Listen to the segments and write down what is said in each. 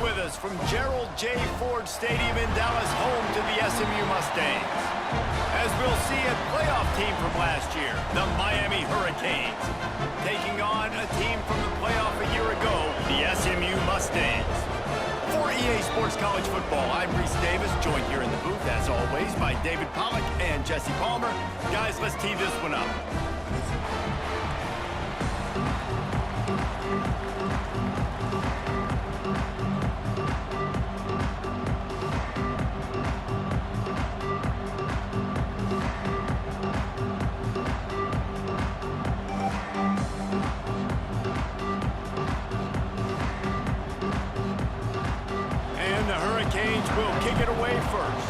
with us from Gerald J. Ford Stadium in Dallas, home to the SMU Mustangs. As we'll see, a playoff team from last year, the Miami Hurricanes, taking on a team from the playoff a year ago, the SMU Mustangs. For EA Sports College Football, I'm Reese Davis, joined here in the booth, as always, by David Pollack and Jesse Palmer. Guys, let's tee this one up. The Hurricanes will kick it away first.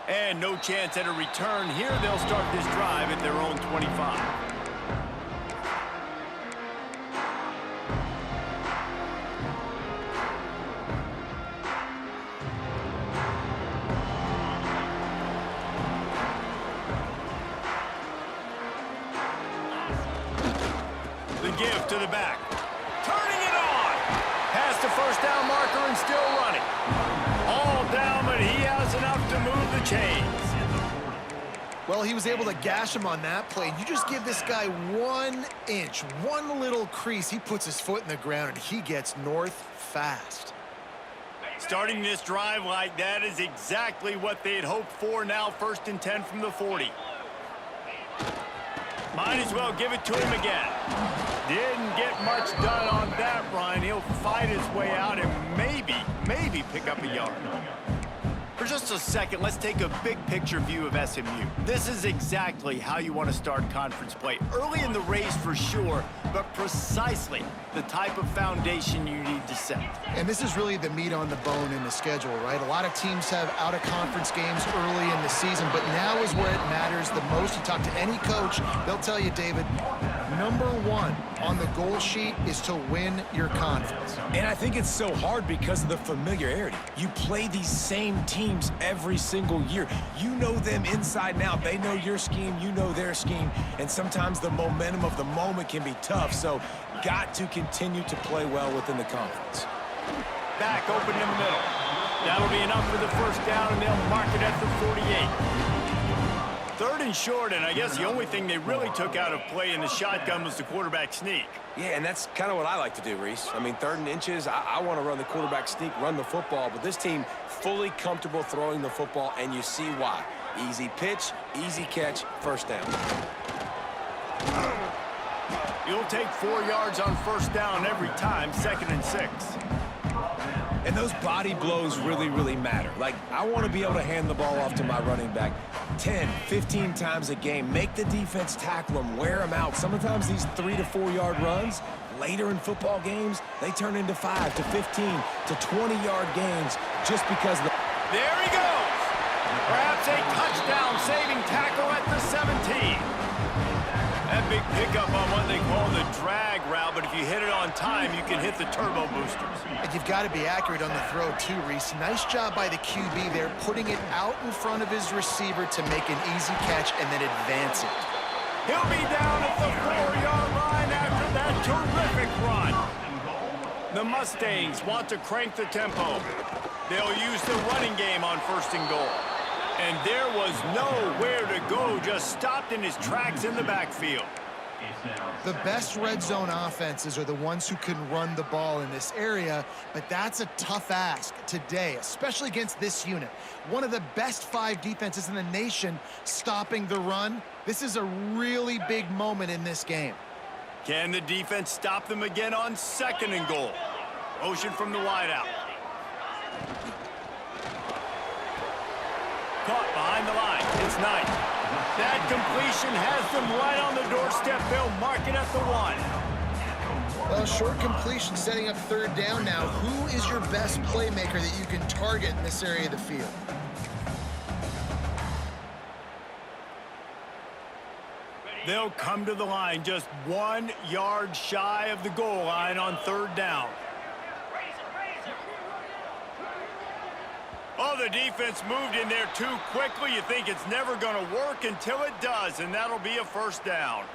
And no chance at a return here. They'll start this drive at their own 25. The give to the back. Turning it on. Past the first down marker and still running. All down, but he has enough to move the chains. Well, he was able to gash him on that play. You just give this guy 1 inch, one little crease. He puts his foot in the ground, and he gets north fast. Starting this drive like that is exactly what they had hoped for. Now 1st and 10 from the 40. Might as well give it to him again. Didn't get much done on that run. He'll fight his way out and maybe pick up a yard. For just a second, let's take a big picture view of SMU. This is exactly how you want to start conference play. Early in the race for sure, but precisely the type of foundation you need to set. And this is really the meat on the bone in the schedule, right? A lot of teams have out-of-conference games early in the season, but now is where it matters the most. You talk to any coach, they'll tell you, David, number 1 on the goal sheet is to win your conference. And I think it's so hard because of the familiarity. You play these same teams every single year. You know them inside and out. They know your scheme, you know their scheme, and sometimes the momentum of the moment can be tough, so got to continue to play well within the conference. Back open in the middle. That'll be enough for the first down, and they'll mark it at the 48. 3rd and short, and I guess the only thing they really took out of play in the shotgun was the quarterback sneak. Yeah, and that's kind of what I like to do, Reese. I mean, 3rd and inches, I want to run the quarterback sneak, run the football, but this team fully comfortable throwing the football, and you see why. Easy pitch, easy catch, first down. You'll take 4 yards on first down every time, 2nd and 6. And those body blows really, really matter. Like, I want to be able to hand the ball off to my running back 10, 15 times a game. Make the defense tackle them, wear them out. Sometimes these 3 to 4 yard runs, later in football games, they turn into 5 to 15 to 20-yard gains just because of the... There he goes! Perhaps a touchdown-saving tackle at the 17. That big pickup on what they call the drag route, but if you hit it on time, you can hit the turbo boosters. And you've got to be accurate on the throw, too, Reese. Nice job by the QB there, putting it out in front of his receiver to make an easy catch and then advance it. He'll be down at the 4-yard line after that terrific run. The Mustangs want to crank the tempo. They'll use the running game on 1st and goal. And there was nowhere to go, just stopped in his tracks in the backfield. The best red zone offenses are the ones who can run the ball in this area, but that's a tough ask today, especially against this unit. One of the best 5 defenses in the nation stopping the run. This is a really big moment in this game. Can the defense stop them again on 2nd and goal? Motion from the wideout. Caught behind the line. It's Knight. That completion has them right on the doorstep. They'll mark it at the 1. Well, short completion setting up 3rd down now. Who is your best playmaker that you can target in this area of the field? They'll come to the line just 1 yard shy of the goal line on 3rd down. Oh, the defense moved in there too quickly. You think it's never going to work until it does, and that'll be a 1st down.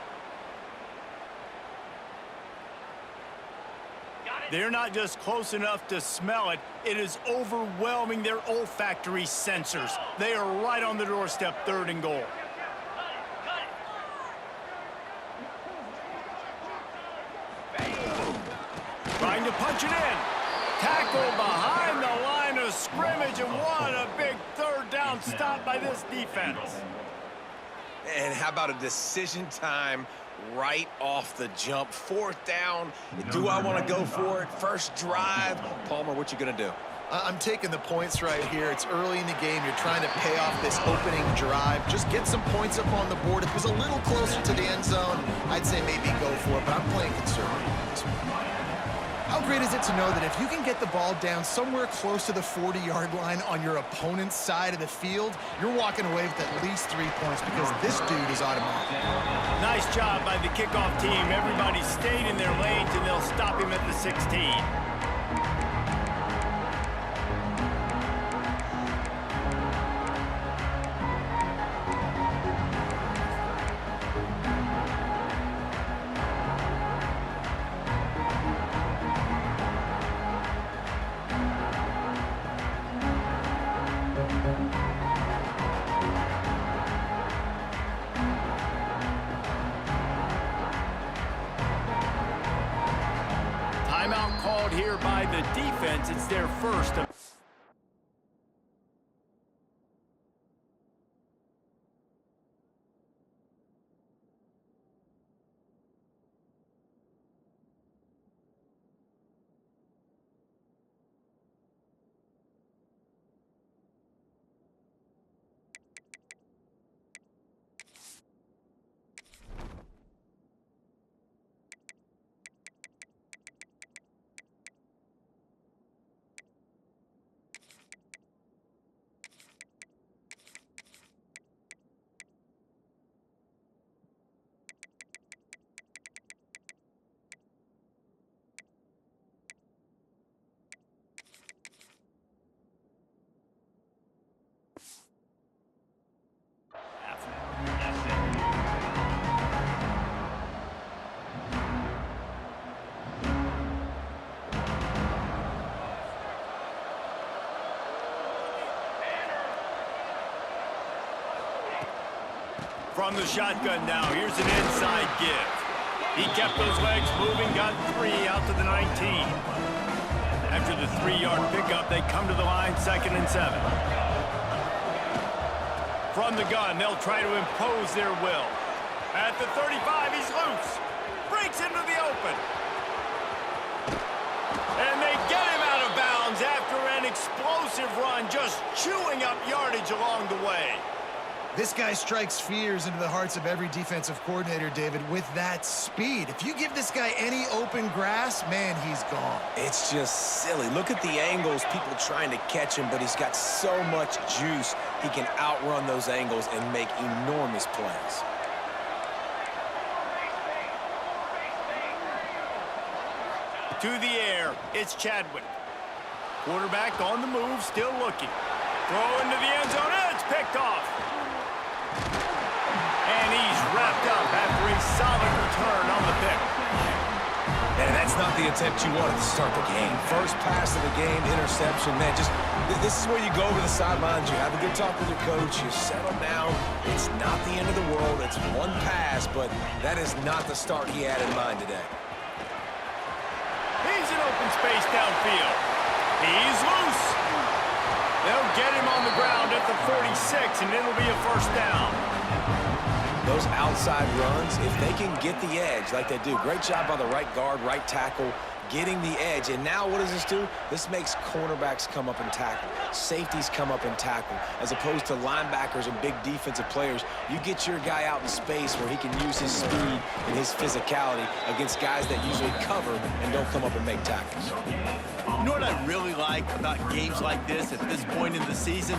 They're not just close enough to smell it, it is overwhelming their olfactory sensors. They are right on the doorstep, 3rd and goal. Trying to punch it in. Tackle behind the line of scrimmage, and what a big 3rd down stop by this defense. And how about a decision time right off the jump? 4th down. Do I want to go for it? First drive. Palmer, what you going to do? I'm taking the points right here. It's early in the game. You're trying to pay off this opening drive. Just get some points up on the board. If it was a little closer to the end zone, I'd say maybe go for it, but I'm playing conservative. How great is it to know that if you can get the ball down somewhere close to the 40-yard line on your opponent's side of the field, you're walking away with at least 3 points because this dude is automatic. Nice job by the kickoff team. Everybody stayed in their lanes, and they'll stop him at the 16. Timeout called here by the defense. It's their first. From the shotgun now, here's an inside give. He kept those legs moving, got 3 out to the 19. After the 3-yard pickup, they come to the line, 2nd and 7. From the gun, they'll try to impose their will. At the 35, he's loose. Breaks into the open. And they get him out of bounds after an explosive run, just chewing up yardage along the way. This guy strikes fears into the hearts of every defensive coordinator, David, with that speed. If you give this guy any open grass, man, he's gone. It's just silly. Look at the angles, people trying to catch him, but he's got so much juice. He can outrun those angles and make enormous plays. To the air, it's Chadwick. Quarterback on the move, still looking. Throw into the end zone, and it's picked off. And he's wrapped up after a solid return on the pick. And that's not the attempt you wanted to start the game. First pass of the game, interception, man, just this is where you go over the sidelines, you have a good talk with your coach, you settle down. It's not the end of the world, it's one pass, but that is not the start he had in mind today. He's in open space downfield. He's loose. They'll get him on the ground at the 46, and it'll be a 1st down. Those outside runs, if they can get the edge like they do, great job by the right guard, right tackle, getting the edge. And now what does this do? This makes cornerbacks come up and tackle. Safeties come up and tackle. As opposed to linebackers and big defensive players, you get your guy out in space where he can use his speed and his physicality against guys that usually cover and don't come up and make tackles. You know what I really like about games like this at this point in the season?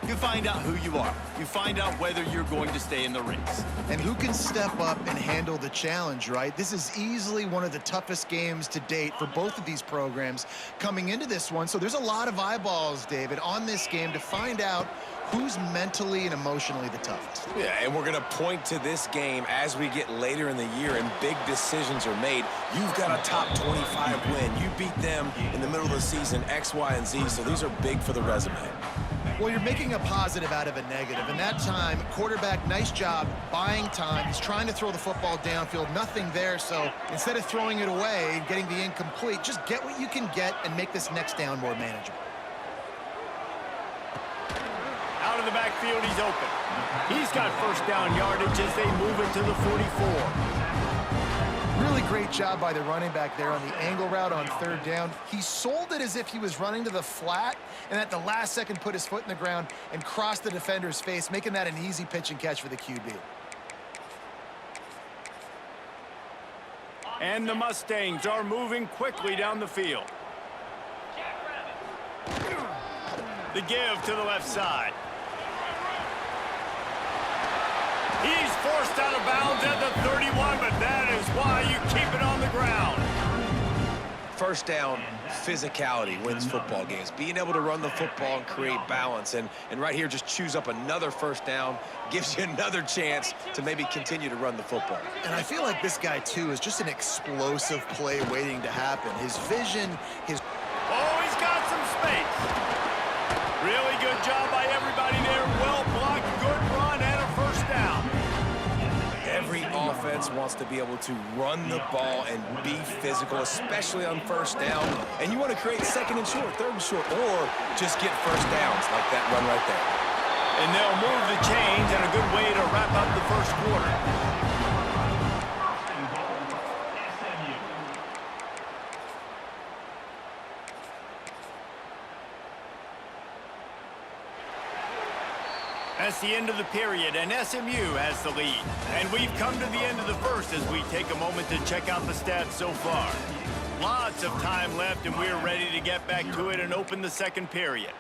You find out who you are. You find out whether you're going to stay in the race. And who can step up and handle the challenge, right? This is easily one of the toughest games to date for both of these programs coming into this one. So there's a lot of eyeballs, David, on this game to find out who's mentally and emotionally the toughest. Yeah, and we're going to point to this game as we get later in the year and big decisions are made. You've got a top 25 win. You beat them in the middle of the season, X, Y, and Z, so these are big for the resume. Well, you're making a positive out of a negative. And that time, quarterback, nice job buying time. He's trying to throw the football downfield. Nothing there, so instead of throwing it away and getting the incomplete, just get what you can get and make this next down more manageable. Out of the backfield, he's open. He's got first down yardage as they move it to the 44. Really great job by the running back there on the angle route on third down. He sold it as if he was running to the flat, and at the last second put his foot in the ground and crossed the defender's face, making that an easy pitch and catch for the QB. And the Mustangs are moving quickly down the field. The give to the left side. He's forced out of bounds at the 31, but that is why you keep it on the ground. First down, physicality wins football games. Being able to run the football and create balance. And right here, just choose up another first down, gives you another chance to maybe continue to run the football. And I feel like this guy, too, is just an explosive play waiting to happen. His vision, his... Oh, he's got some space. Really good job by everybody there. Well blocked, good run, and a first down. Every offense wants to be able to run the ball and be physical, especially on first down. And you want to create second and short, third and short, or just get first downs like that run right there. And they'll move the chains, and a good way to wrap up the first quarter. That's the end of the period, and SMU has the lead. And we've come to the end of the first as we take a moment to check out the stats so far. Lots of time left, and we're ready to get back to it and open the second period.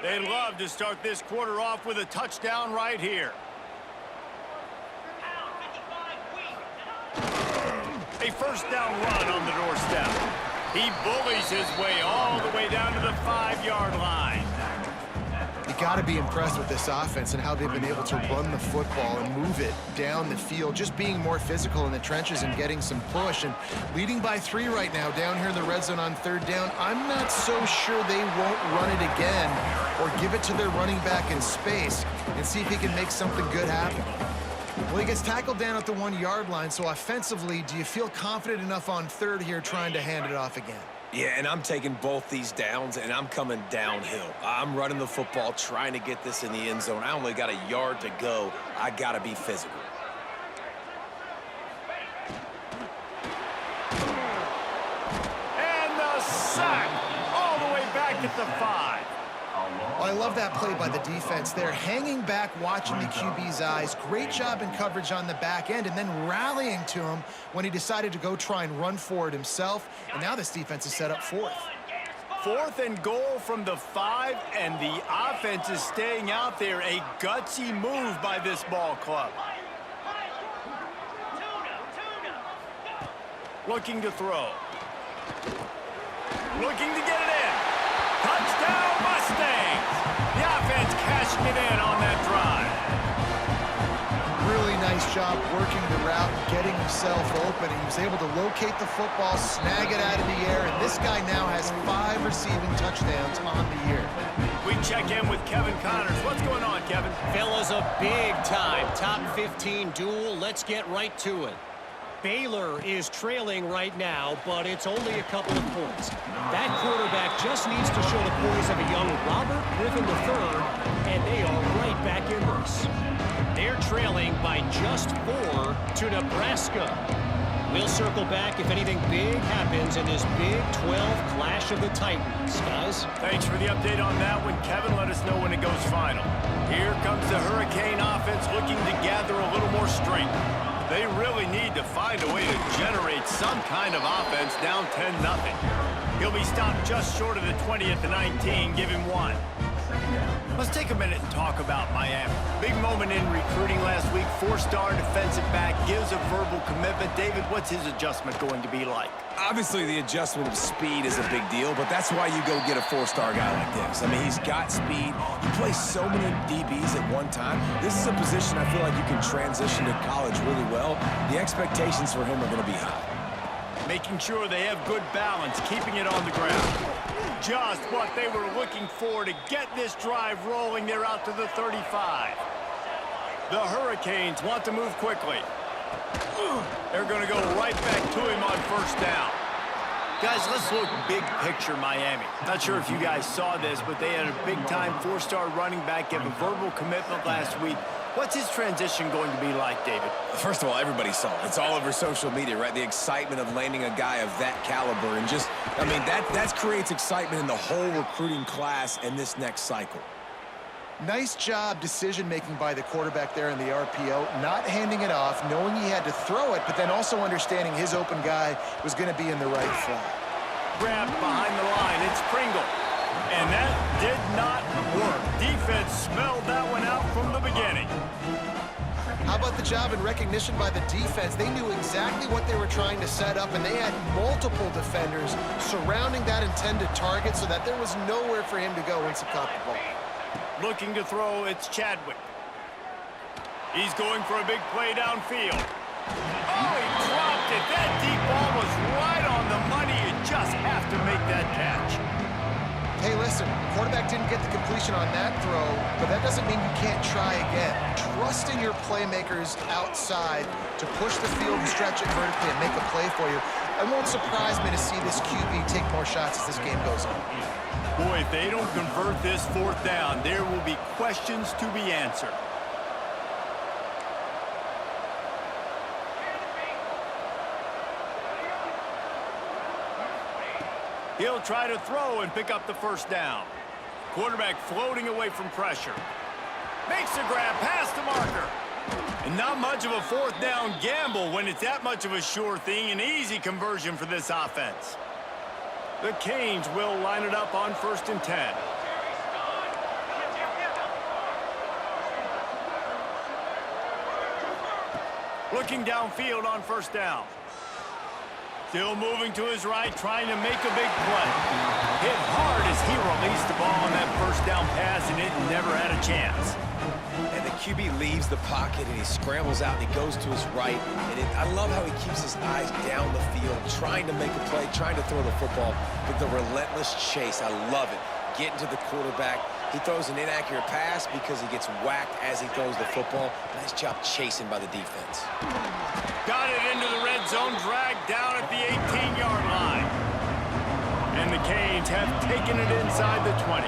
They'd love to start this quarter off with a touchdown right here. A first down run on the doorstep. He bullies his way all the way down to the 5-yard line. You got to be impressed with this offense and how they've been able to run the football and move it down the field, just being more physical in the trenches and getting some push. And leading by 3 right now down here in the red zone on third down, I'm not so sure they won't run it again or give it to their running back in space and see if he can make something good happen. Well, he gets tackled down at the 1-yard line, so offensively, do you feel confident enough on third here trying to hand it off again? Yeah, and I'm taking both these downs, and I'm coming downhill. I'm running the football, trying to get this in the end zone. I only got a yard to go. I got to be physical. And the sack all the way back at the 5. Well, I love that play by the defense there, hanging back, watching the QB's eyes. Great job in coverage on the back end, and then rallying to him when he decided to go try and run for it himself. And now this defense is set up 4th. 4th and goal from the 5, and the offense is staying out there. A gutsy move by this ball club. Looking to throw. Looking to get it in. Touchdown, Mustangs! The offense cashing it in on that drive. Really nice job working the route, getting himself open. He was able to locate the football, snag it out of the air, and this guy now has 5 receiving touchdowns on the year. We check in with Kevin Connors. What's going on, Kevin? Fellas, a big-time top 15 duel. Let's get right to it. Baylor is trailing right now, but it's only a couple of points. That quarterback just needs to show the poise of a young Robert Griffin III, and they are right back in this. They're trailing by just 4 to Nebraska. We'll circle back if anything big happens in this Big 12 clash of the Titans, guys. Thanks for the update on that one, Kevin. Let us know when it goes final. Here comes the Hurricane offense looking to gather a little more strength. They really need to find a way to generate some kind of offense down 10-0. He'll be stopped just short of the 20 at the 19. Give him 1. Let's take a minute and talk about Miami. Big moment in recruiting last week. 4-star defensive back gives a verbal commitment. David, what's his adjustment going to be like? Obviously, the adjustment of speed is a big deal, but that's why you go get a 4-star guy like this. I mean, he's got speed. He plays so many DBs at one time. This is a position I feel like you can transition to college really well. The expectations for him are going to be high. Making sure they have good balance, keeping it on the ground. Just what they were looking for to get this drive rolling. They're out to the 35. The Hurricanes want to move quickly. They're going to go right back to him on 1st down. Guys, let's look big picture Miami. Not sure if you guys saw this, but they had a big-time 4-star running back give a verbal commitment last week. What's his transition going to be like, David? First of all, everybody saw it. It's all over social media, right? The excitement of landing a guy of that caliber. And just, I mean, that creates excitement in the whole recruiting class in this next cycle. Nice job decision-making by the quarterback there in the RPO, not handing it off, knowing he had to throw it, but then also understanding his open guy was going to be in the right flat. Grab behind the line. It's Pringle. And that did not work. Defense smelled that one out from the beginning. How about the job and recognition by the defense? They knew exactly what they were trying to set up, and they had multiple defenders surrounding that intended target so that there was nowhere for him to go once he caught the ball. Looking to throw, it's Chadwick. He's going for a big play downfield. Oh, he dropped it. That deep ball was right on the money. You just have to make that catch. Hey, listen, quarterback didn't get the completion on that throw, but that doesn't mean you can't try again. Trust in your playmakers outside to push the field and stretch it vertically and make a play for you. It won't surprise me to see this QB take more shots as this game goes on. Boy, if they don't convert this 4th down, there will be questions to be answered. He'll try to throw and pick up the 1st down. Quarterback floating away from pressure. Makes a grab past the marker. And not much of a 4th down gamble when it's that much of a sure thing. An easy conversion for this offense. The Canes will line it up on 1st and 10. Looking downfield on 1st down. Still moving to his right, trying to make a big play. Hit hard as he released the ball on that 1st down pass, and it never had a chance. And the QB leaves the pocket, and he scrambles out, and he goes to his right. And I love how he keeps his eyes down the field, trying to make a play, trying to throw the football, but the relentless chase, I love it. Getting to the quarterback. He throws an inaccurate pass because he gets whacked as he throws the football. Nice job chasing by the defense. Got it into the red zone, dragged down at the 18-yard line. And the Canes have taken it inside the 20.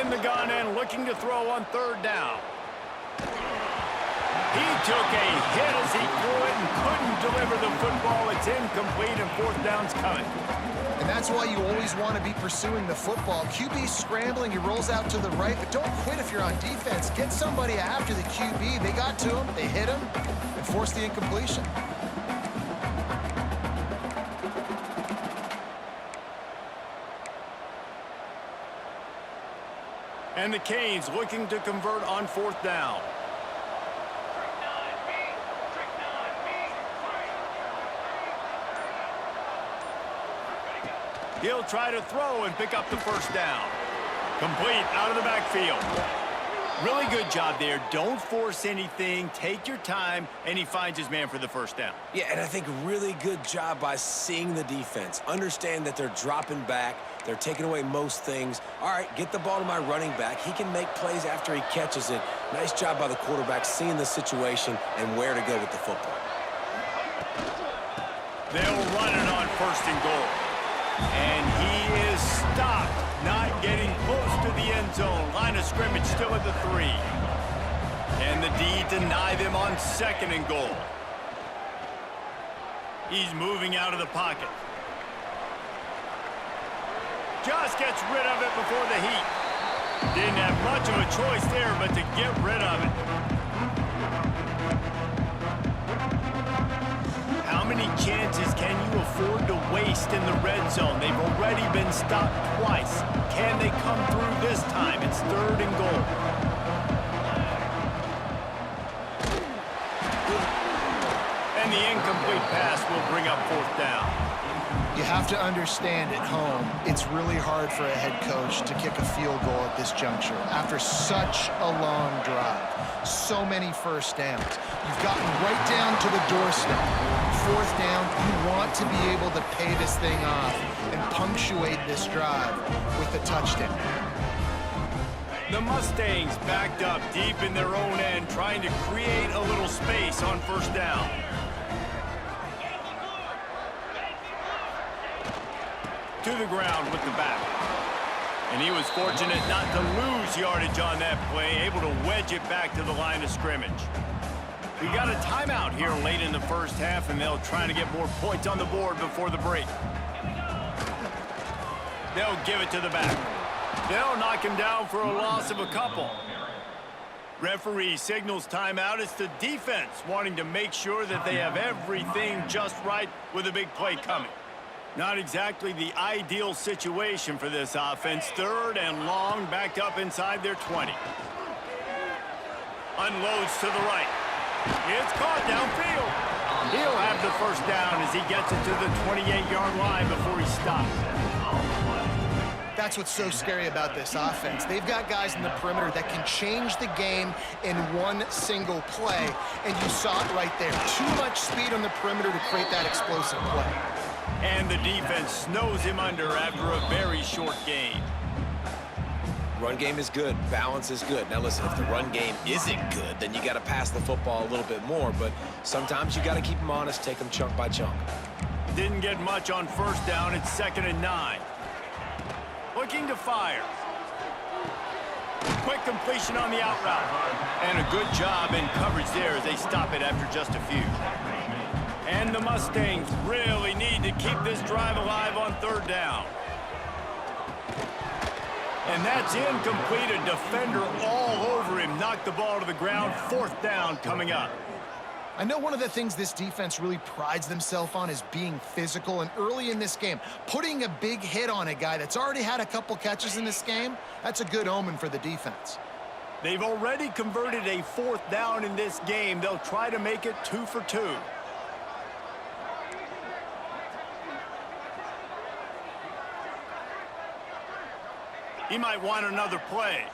In the gun and looking to throw on 3rd down. He took a hit as he threw it and couldn't deliver the football. It's incomplete and 4th down's coming. And that's why you always want to be pursuing the football. QB scrambling, he rolls out to the right, but don't quit if you're on defense. Get somebody after the QB. They got to him, they hit him, and forced the incompletion. And the Canes looking to convert on 4th down. He'll try to throw and pick up the 1st down. Complete out of the backfield. Really good job there. Don't force anything. Take your time, and he finds his man for the 1st down. Yeah, and I think really good job by seeing the defense. Understand that they're dropping back. They're taking away most things. All right, get the ball to my running back. He can make plays after he catches it. Nice job by the quarterback seeing the situation and where to go with the football. They'll run it on 1st and goal. And he is stopped, not getting close to the end zone. Line of scrimmage still at the 3. Can the D deny them on 2nd and goal? He's moving out of the pocket. Just gets rid of it before the heat. Didn't have much of a choice there, but to get rid of it. faced in the red zone. They've already been stopped twice. Can they come through this time? It's 3rd and goal. And the incomplete pass will bring up 4th down. You have to understand at home, it's really hard for a head coach to kick a field goal at this juncture after such a long drive. So many first downs. You've gotten right down to the doorstep. 4th down, you want to be able to pay this thing off and punctuate this drive with a touchdown. The Mustangs backed up deep in their own end, trying to create a little space on 1st down. To the ground with the back. And he was fortunate not to lose yardage on that play, able to wedge it back to the line of scrimmage. We got a timeout here late in the 1st half, and they'll try to get more points on the board before the break. They'll give it to the back. They'll knock him down for a loss of a couple. Referee signals timeout. It's the defense wanting to make sure that they have everything just right with a big play coming. Not exactly the ideal situation for this offense. 3rd and long, backed up inside their 20. Unloads to the right. It's caught downfield. He'll have the 1st down as he gets it to the 28-yard line before he stops. That's what's so scary about this offense. They've got guys in the perimeter that can change the game in one single play, and you saw it right there. Too much speed on the perimeter to create that explosive play. And the defense snows him under after a very short gain. Run game is good. Balance is good. Now listen, if the run game isn't good, then you got to pass the football a little bit more. But sometimes you got to keep them honest, take them chunk by chunk. Didn't get much on 1st down. It's 2nd and 9. Looking to fire. Quick completion on the out route. And a good job in coverage there as they stop it after just a few. And the Mustangs really need to keep this drive alive on 3rd down. And that's incomplete. A defender all over him. Knocked the ball to the ground. 4th down coming up. I know one of the things this defense really prides themselves on is being physical, and early in this game, putting a big hit on a guy that's already had a couple catches in this game, that's a good omen for the defense. They've already converted a 4th down in this game. They'll try to make it 2 for 2. He might want another play.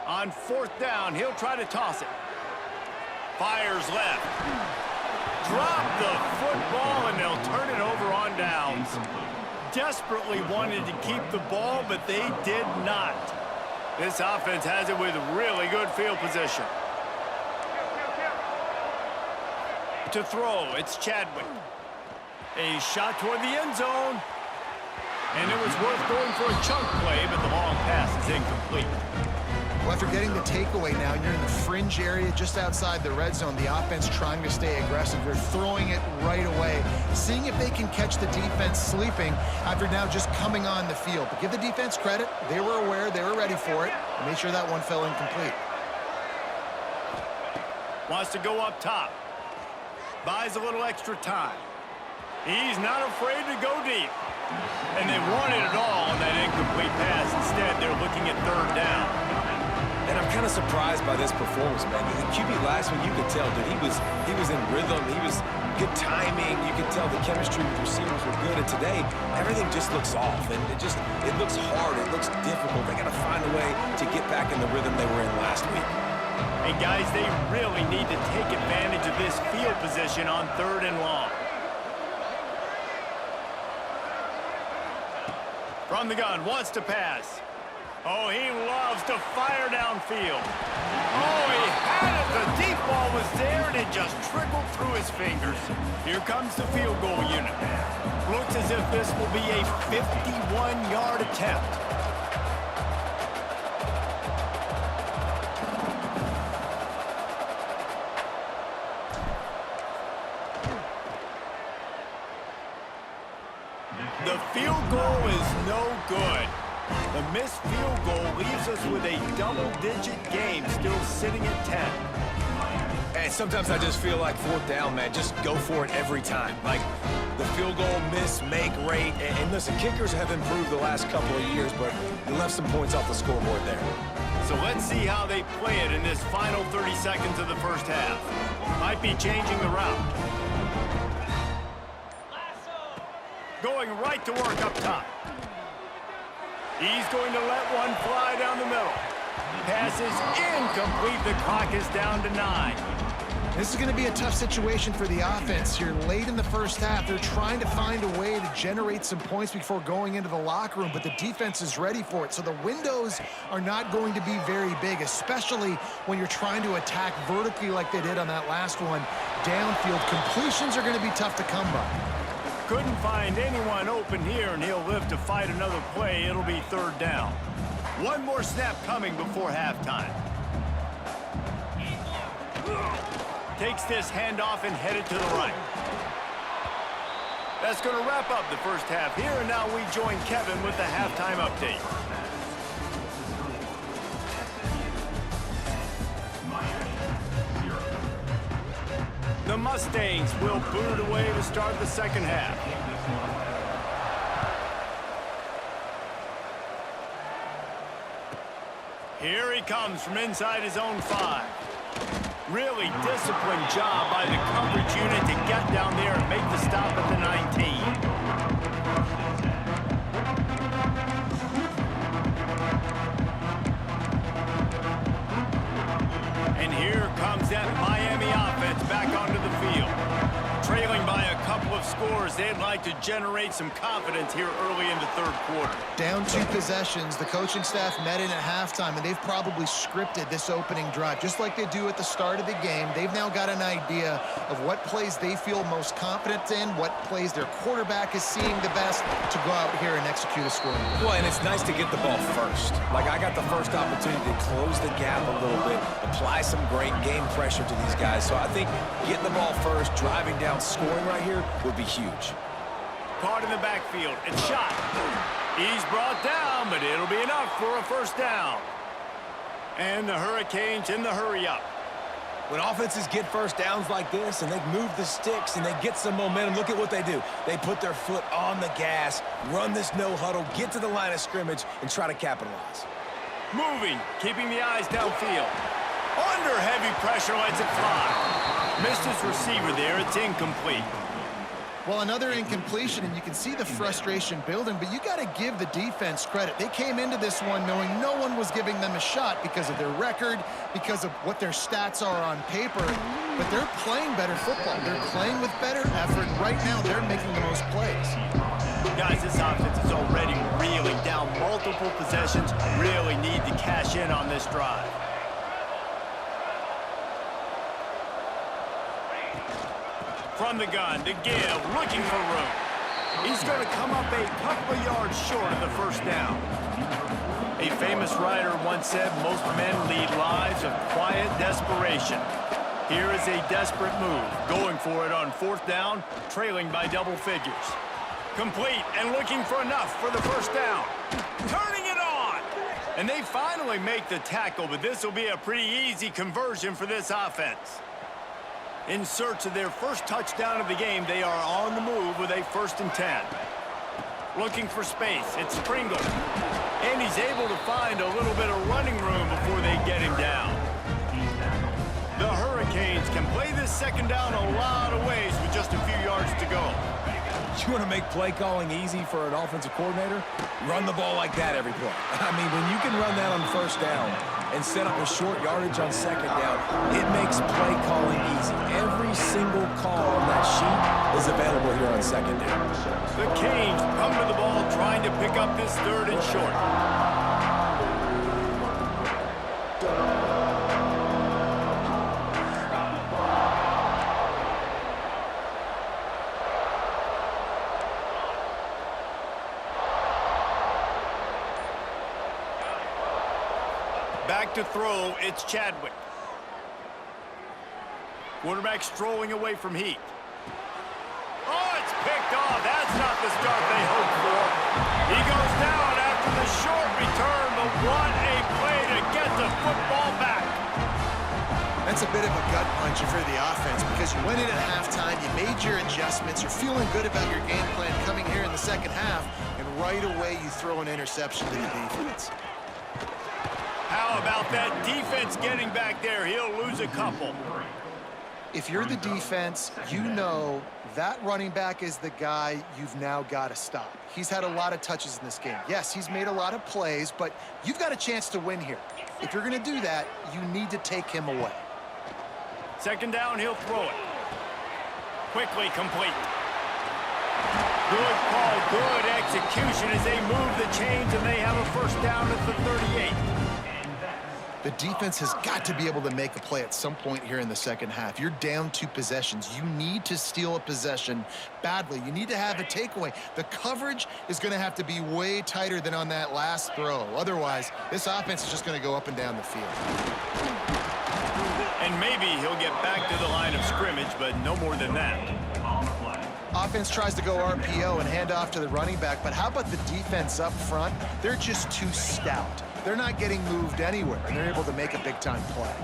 On 4th down, he'll try to toss it. Fires left. Drop the football, and they'll turn it over on downs. Desperately wanted to keep the ball, but they did not. This offense has it with really good field position. To throw, it's Chadwick. A shot toward the end zone. And it was worth going for a chunk play, but the long pass is incomplete. Well, after getting the takeaway now, you're in the fringe area just outside the red zone. The offense trying to stay aggressive. They're throwing it right away, seeing if they can catch the defense sleeping after now just coming on the field. But give the defense credit. They were aware. They were ready for it. And made sure that one fell incomplete. Wants to go up top. Buys a little extra time. He's not afraid to go deep. And they wanted it all on that incomplete pass. Instead, they're looking at 3rd down. And I'm kind of surprised by this performance, man. The QB last week, you could tell, dude, he was in rhythm. He was good timing. You could tell the chemistry with receivers were good. And today, everything just looks off. And it looks hard. It looks difficult. They got to find a way to get back in the rhythm they were in last week. And guys, they really need to take advantage of this field position on 3rd and long. From the gun, wants to pass. Oh, he loves to fire downfield. Oh, he had it. The deep ball was there, and it just trickled through his fingers. Here comes the field goal unit. Looks as if this will be a 51-yard attempt. The field goal is no good. The missed field goal leaves us with a double-digit game still sitting at 10. and sometimes I just feel like fourth down, man, just go for it every time. Like, the field goal miss-make rate, and listen, kickers have improved the last couple of years, but they left some points off the scoreboard there. So let's see how they play it in this final 30 seconds of the first half. Might be changing the route. Going right to work up top. He's going to let one fly down the middle. Pass is incomplete. The clock is down to 9. This is going to be a tough situation for the offense here. Late in the first half, they're trying to find a way to generate some points before going into the locker room, but the defense is ready for it. So the windows are not going to be very big, especially when you're trying to attack vertically like they did on that last one. Downfield completions are going to be tough to come by. Couldn't find anyone open here, and he'll live to fight another play. It'll be third down. One more snap coming before halftime. Takes this handoff and headed to the right. That's going to wrap up the first half here, and now we join Kevin with the halftime update. The Mustangs will boot it away to start the second half. Here he comes from inside his own 5. Really disciplined job by the coverage unit to get down there and make the stop at the 19. And here comes that Miami offense back onto the field. Trailing by a couple of scores, they'd like to generate some confidence here early in the third quarter. Down 2 possessions, the coaching staff met in at halftime, and they've probably scripted this opening drive. Just like they do at the start of the game, they've now got an idea of what plays they feel most confident in, what plays their quarterback is seeing the best to go out here and execute a score. Well, and it's nice to get the ball first. Like, I got the first opportunity to close the gap a little bit, apply some great game pressure to these guys. So I think getting the ball first, driving down, scoring right here would be huge. Caught in the backfield and shot. He's brought down, but it'll be enough for a first down. And the Hurricanes in the hurry-up. When offenses get first downs like this and they move the sticks and they get some momentum, look at what they do. They put their foot on the gas, run this no huddle, get to the line of scrimmage, and try to capitalize. Moving, keeping the eyes downfield. Under heavy pressure, lets it fly. Missed his receiver there. It's incomplete. Well, another incompletion, and you can see the frustration building, but you got to give the defense credit. They came into this one knowing no one was giving them a shot because of their record, because of what their stats are on paper, but they're playing better football. They're playing with better effort. Right now, they're making the most plays. Guys, this offense is already reeling down multiple possessions. Really need to cash in on this drive. From the gun to give, looking for room. He's going to come up a couple of yards short of the first down. A famous writer once said, most men lead lives of quiet desperation. Here is a desperate move, going for it on fourth down, trailing by double figures. Complete and looking for enough for the first down. Turning it on! And they finally make the tackle, but this will be a pretty easy conversion for this offense. In search of their first touchdown of the game, they are on the move with a 1st and 10. Looking for space, it's Pringle. And he's able to find a little bit of running room before they get him down. The Hurricanes can play this second down a lot of ways with just a few yards to go. You want to make play calling easy for an offensive coordinator? Run the ball like that every play. I mean, when you can run that on first down and set up a short yardage on second down, it makes play calling easy. Every single call on that sheet is available here on second down. The Canes come to the ball trying to pick up this 3rd and short. Back to throw, it's Chadwick. Quarterback strolling away from Heat. Oh, it's picked off. That's not the start they hoped for. He goes down after the short return, but what a play to get the football back. That's a bit of a gut punch for the offense because you went in at halftime, you made your adjustments, you're feeling good about your game plan coming here in the second half, and right away you throw an interception to the defense. How about that defense getting back there? He'll lose a couple. If you're the defense, you know that running back is the guy you've now got to stop. He's had a lot of touches in this game. Yes, he's made a lot of plays, but you've got a chance to win here. If you're going to do that, you need to take him away. Second down, he'll throw it. Quickly complete. Good call, good execution as they move the chains and they have a first down at the 38. The defense has got to be able to make a play at some point here in the second half. You're down 2 possessions. You need to steal a possession badly. You need to have a takeaway. The coverage is going to have to be way tighter than on that last throw. Otherwise, this offense is just going to go up and down the field. And maybe he'll get back to the line of scrimmage, but no more than that. Offense tries to go RPO and hand off to the running back, but how about the defense up front? They're just too stout. They're not getting moved anywhere, and they're able to make a big-time play.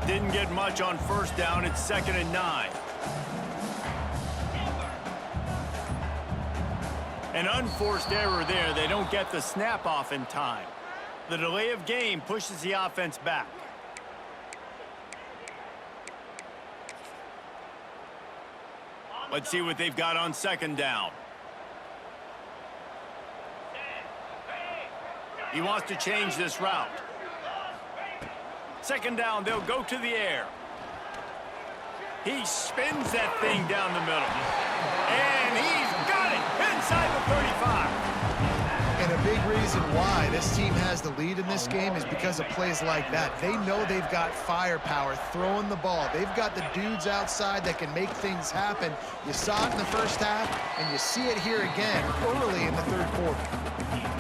Didn't get much on first down. It's 2nd and 9. An unforced error there. They don't get the snap off in time. The delay of game pushes the offense back. Let's see what they've got on 2nd down. He wants to change this route. 2nd down, they'll go to the air. He spins that thing down the middle. And he's got it inside the 35. And a big reason why this team has the lead in this game is because of plays like that. They know they've got firepower throwing the ball. They've got the dudes outside that can make things happen. You saw it in the first half, and you see it here again early in the 3rd quarter.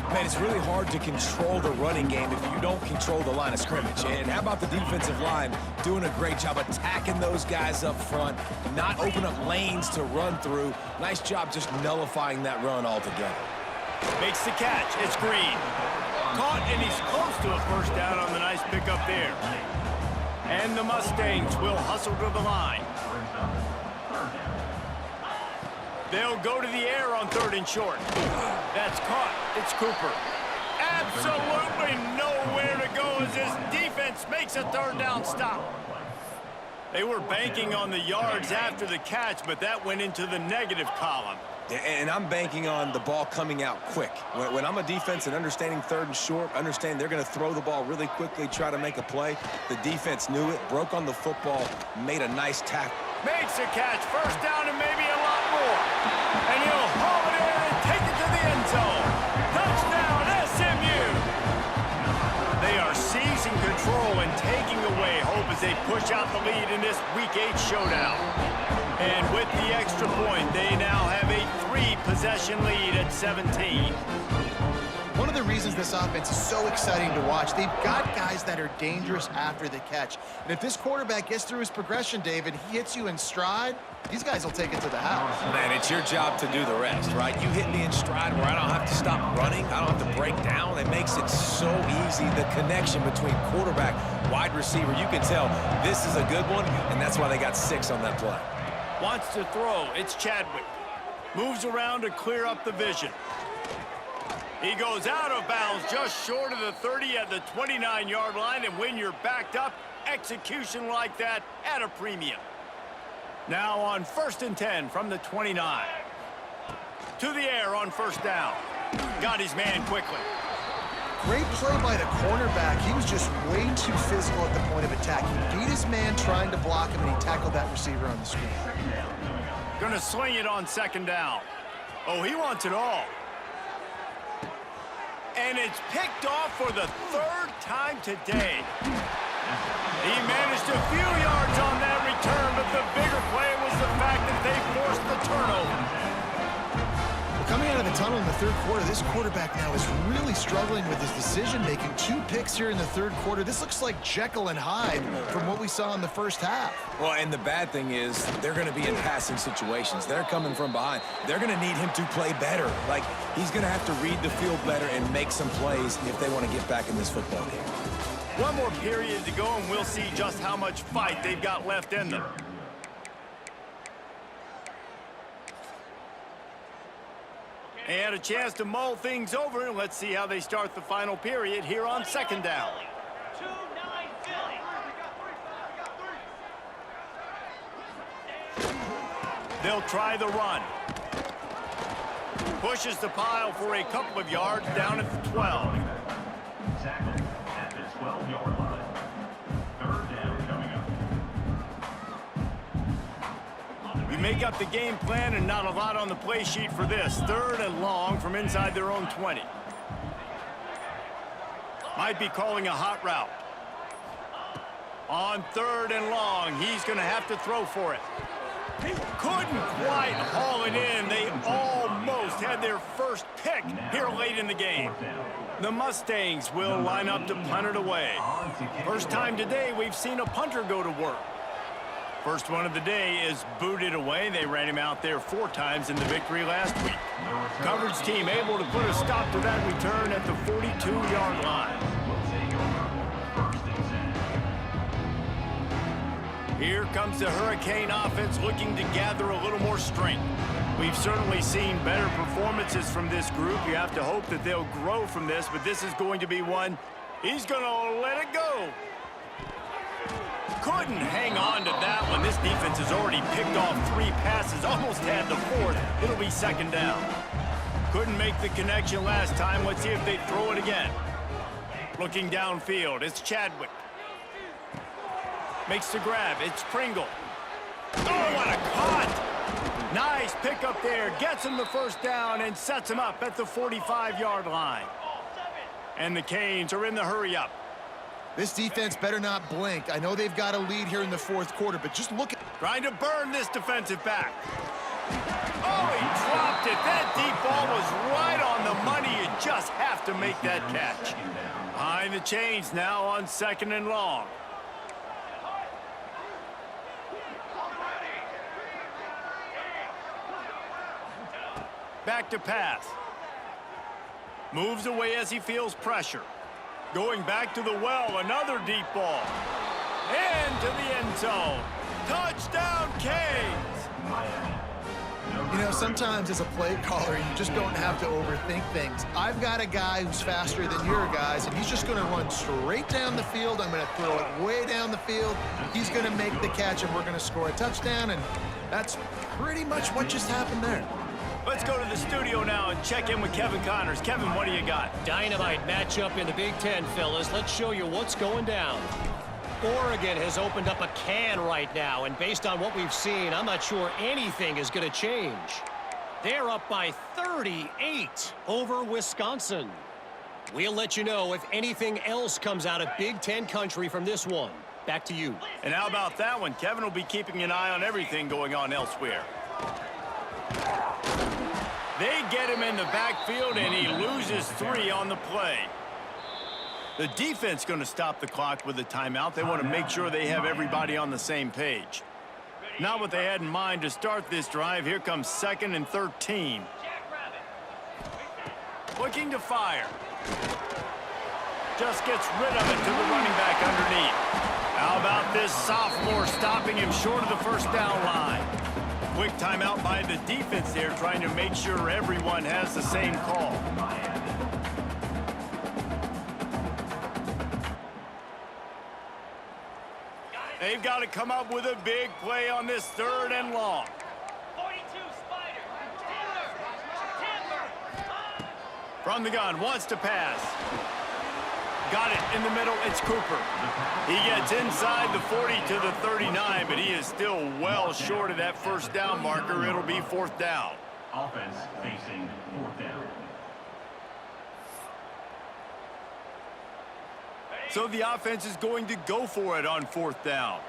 Man, it's really hard to control the running game if you don't control the line of scrimmage. And how about the defensive line doing a great job attacking those guys up front, not open up lanes to run through. Nice job just nullifying that run altogether. Makes the catch. It's Green. Caught, and he's close to a first down on the nice pickup there. And the Mustangs will hustle to the line. They'll go to the air on 3rd and short. That's caught. It's Cooper. Absolutely nowhere to go as this defense makes a 3rd down stop. They were banking on the yards after the catch, but that went into the negative column. And I'm banking on the ball coming out quick. When I'm a defense and understanding 3rd and short, understand they're going to throw the ball really quickly, try to make a play. The defense knew it, broke on the football, made a nice tackle. Makes a catch, first down and maybe a lot more. And he'll haul it in and take it to the end zone. Touchdown, SMU! They are seizing control and taking away hope as they push out the lead in this Week 8 showdown. And with the extra point, they now have a 3-possession lead at 17. One of the reasons this offense is so exciting to watch, they've got guys that are dangerous after the catch. And if this quarterback gets through his progression, David, he hits you in stride, these guys will take it to the house. Man, it's your job to do the rest, right? You hit me in stride where I don't have to stop running. I don't have to break down. It makes it so easy. The connection between quarterback, wide receiver, you can tell this is a good one, and that's why they got 6 on that play. Wants to throw. It's Chadwick. Moves around to clear up the vision. He goes out of bounds just short of the 30 at the 29-yard line, and when you're backed up, execution like that at a premium. Now on 1st and 10 from the 29. To the air on 1st down. Got his man quickly. Great play by the cornerback. He was just way too physical at the point of attack. He beat his man trying to block him, and he tackled that receiver on the screen. Gonna sling it on 2nd down. Oh, he wants it all. And it's picked off for the 3rd time today. He managed a few yards on that return, but the bigger play was the fact that they forced the turnover. Well, coming out of the tunnel in the 3rd quarter, this quarterback now is really struggling with his decision-making. 2 picks here in the 3rd quarter. This looks like Jekyll and Hyde from what we saw in the first half. Well, and the bad thing is they're going to be in passing situations. They're coming from behind. They're going to need him to play better. Like, he's going to have to read the field better and make some plays if they want to get back in this football game. One more period to go, and we'll see just how much fight they've got left in them. And a chance to mull things over, and let's see how they start the final period here on second down. They'll try the run. Pushes the pile for a couple of yards down at the 12. Tackle at the 12-yard line. Third down coming up. We make up the game plan and not a lot on the play sheet for this. Third and long from inside their own 20. Might be calling a hot route. On third and long, he's going to have to throw for it. Couldn't quite haul it in. They almost had their first pick here late in the game. The Mustangs will line up to punt it away. First time today we've seen a punter go to work. First one of the day is booted away. They ran him out there 4 times in the victory last week. Coverage team able to put a stop to that return at the 42-yard line. Here comes the Hurricane offense looking to gather a little more strength. We've certainly seen better performances from this group. You have to hope that they'll grow from this, but this is going to be one. He's going to let it go. Couldn't hang on to that one. This defense has already picked off 3 passes, almost had the 4th. It'll be second down. Couldn't make the connection last time. Let's see if they throw it again. Looking downfield, it's Chadwick. Makes the grab. It's Pringle. Oh, what a cut! Nice pickup there. Gets him the first down and sets him up at the 45-yard line. And the Canes are in the hurry-up. This defense better not blink. I know they've got a lead here in the 4th quarter, but just look at... Trying to burn this defensive back. Oh, he dropped it. That deep ball was right on the money. You just have to make that catch. Behind the chains now on second and long. Back to pass. Moves away as he feels pressure. Going back to the well, another deep ball. Into the end zone. Touchdown, Canes! You know, sometimes as a play caller, you just don't have to overthink things. I've got a guy who's faster than your guys, and he's just going to run straight down the field. I'm going to throw it way down the field. He's going to make the catch, and we're going to score a touchdown, and that's pretty much what just happened there. Let's go to the studio now and check in with Kevin Connors. Kevin, what do you got? Dynamite matchup in the Big Ten, fellas. Let's show you what's going down. Oregon has opened up a can right now, and based on what we've seen, I'm not sure anything is going to change. They're up by 38 over Wisconsin. We'll let you know if anything else comes out of Big Ten country from this one. Back to you. And how about that one? Kevin will be keeping an eye on everything going on elsewhere. They get him in the backfield, and he loses 3 on the play. The defense going to stop the clock with a timeout. They want to make sure they have everybody on the same page. Not what they had in mind to start this drive. Here comes 2nd and 13. Looking to fire. Just gets rid of it to the running back underneath. How about this sophomore stopping him short of the first down line? Quick timeout by the defense there, trying to make sure everyone has the same call. They've got to come up with a big play on this 3rd and long. From the gun, wants to pass. Got it in the middle, it's Cooper. He gets inside the 40 to the 39, but he is still well short of that first down marker. It'll be 4th down. Offense facing 4th down. So the offense is going to go for it on 4th down.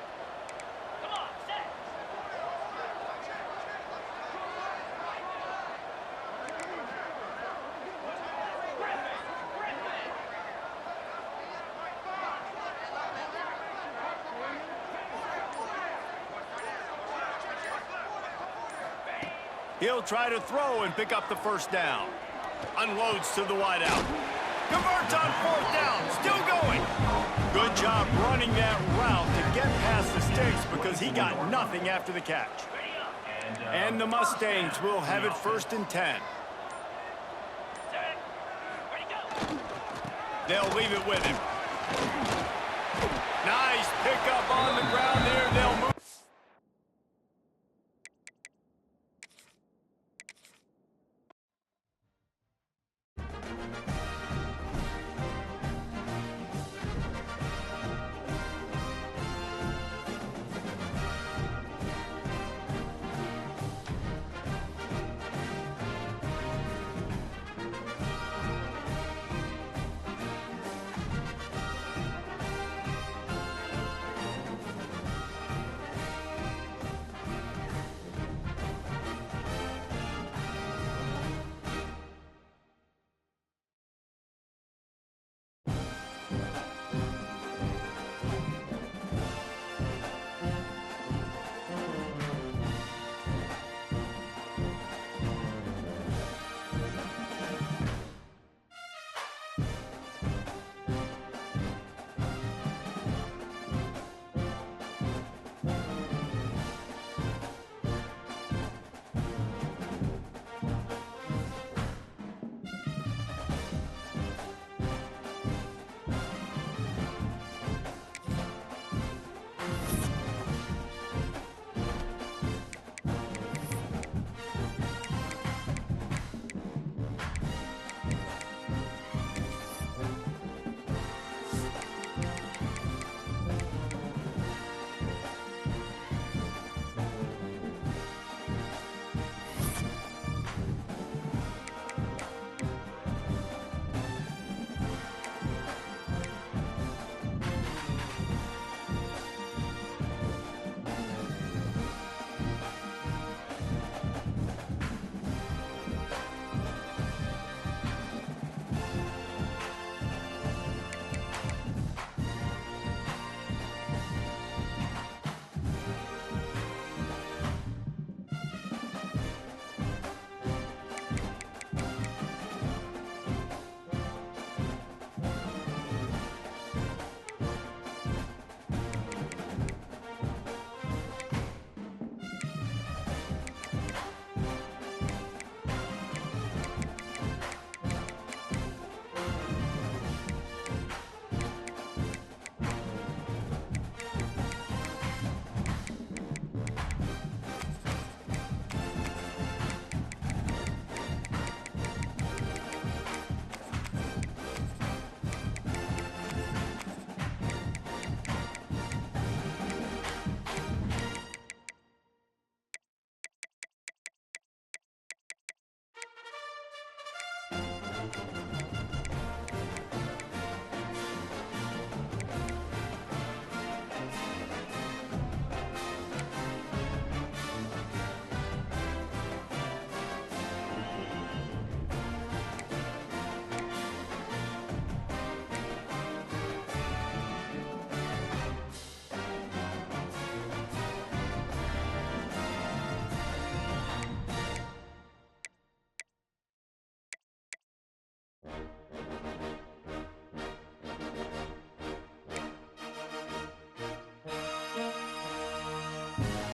He'll try to throw and pick up the first down. Unloads to the wideout. Converts on 4th down. Still going. Good job running that route to get past the sticks because he got nothing after the catch. And the Mustangs will have it 1st and 10. They'll leave it with him. Nice pickup on the ground